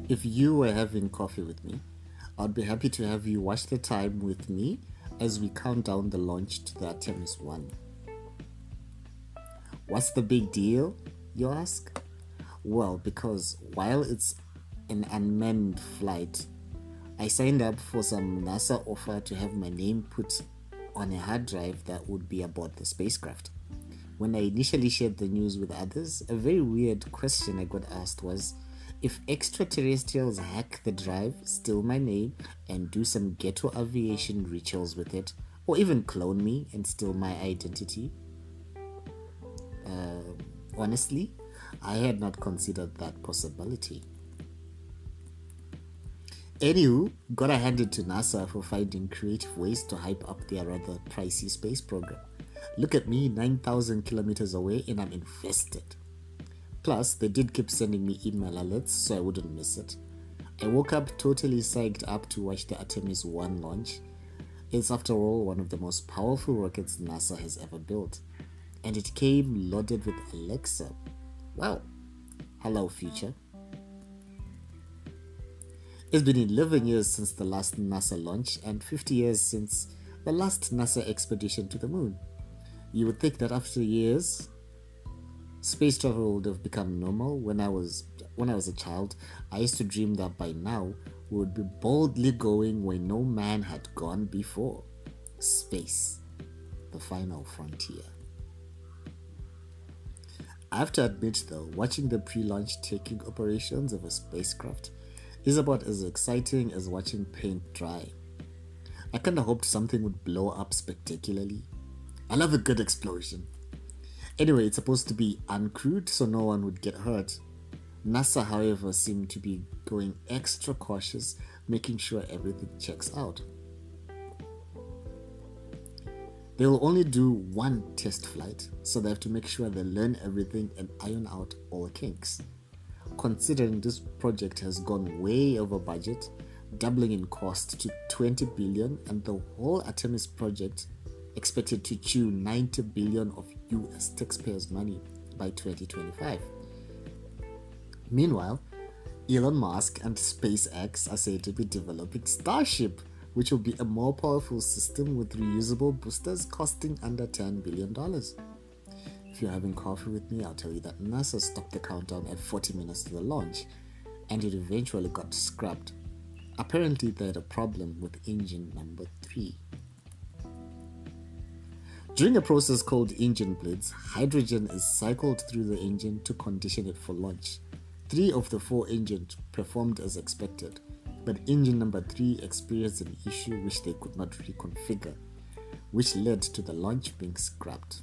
If you were having coffee with me, I'd be happy to have you watch the time with me as we count down the launch to the Artemis 1. What's the big deal, you ask? Well, because while it's an unmanned flight, I signed up for some NASA offer to have my name put on a hard drive that would be aboard the spacecraft. When I initially shared the news with others, a very weird question I got asked was if extraterrestrials hack the drive, steal my name, and do some ghetto aviation rituals with it, or even clone me and steal my identity. Honestly, I had not considered that possibility. Anywho, gotta hand it to NASA for finding creative ways to hype up their rather pricey space program. Look at me, 9,000 kilometers away, and I'm invested. Plus, they did keep sending me email alerts so I wouldn't miss it. I woke up totally psyched up to watch the Artemis 1 launch. It's, after all, one of the most powerful rockets NASA has ever built. And it came loaded with Alexa. Wow. Hello, future. It's been 11 years since the last NASA launch and 50 years since the last NASA expedition to the moon. You would think that after years, space travel would have become normal. When I was a child, I used to dream that by now we would be boldly going where no man had gone before. Space, the final frontier. I have to admit though, watching the pre-launch taking operations of a spacecraft is about as exciting as watching paint dry. I kinda hoped something would blow up spectacularly. I love a good explosion. Anyway, it's supposed to be uncrewed so no one would get hurt. NASA, however, seemed to be going extra cautious, making sure everything checks out. They will only do one test flight, so they have to make sure they learn everything and iron out all kinks. Considering this project has gone way over budget, doubling in cost to 20 billion, and the whole Artemis project expected to chew 90 billion of US taxpayers' money by 2025. Meanwhile, Elon Musk and SpaceX are said to be developing Starship, which will be a more powerful system with reusable boosters costing under $10 billion. If you're having coffee with me, I'll tell you that NASA stopped the countdown at 40 minutes to the launch, and it eventually got scrapped. Apparently, they had a problem with engine number 3. During a process called engine blitz, hydrogen is cycled through the engine to condition it for launch. 3 of the 4 engines performed as expected, but engine number 3 experienced an issue which they could not reconfigure, which led to the launch being scrapped.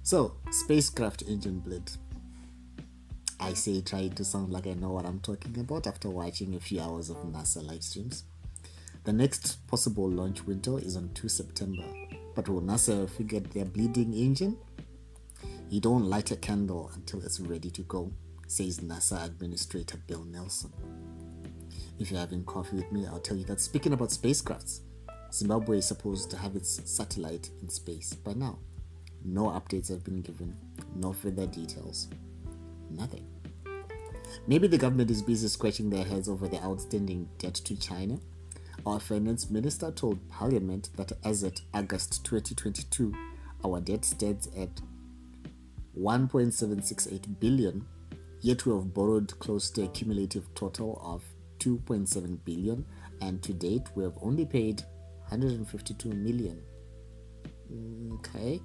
So, spacecraft engine blitz. I say trying to sound like I know what I'm talking about after watching a few hours of NASA live streams. The next possible launch window is on 2 September, but will NASA figure their bleeding engine? You don't light a candle until it's ready to go, says NASA Administrator Bill Nelson. If you're having coffee with me, I'll tell you that speaking about spacecrafts, Zimbabwe is supposed to have its satellite in space by now. No updates have been given, no further details, nothing. Maybe the government is busy scratching their heads over the outstanding debt to China. Our finance minister told Parliament that as at August 2022, our debt stands at 1.768 billion, yet we have borrowed close to a cumulative total of 2.7 billion, and to date we have only paid 152 million. Okay.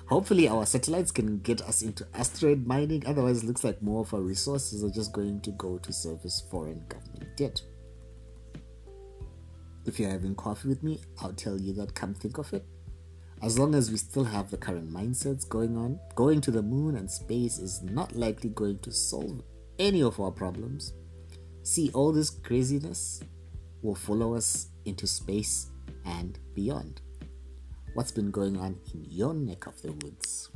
Hopefully our satellites can get us into asteroid mining, otherwise it looks like more of our resources are just going to go to service foreign government debt. If you're having coffee with me, I'll tell you that, come think of it, as long as we still have the current mindsets going on, going to the moon and space is not likely going to solve any of our problems. See, all this craziness will follow us into space and beyond. What's been going on in your neck of the woods?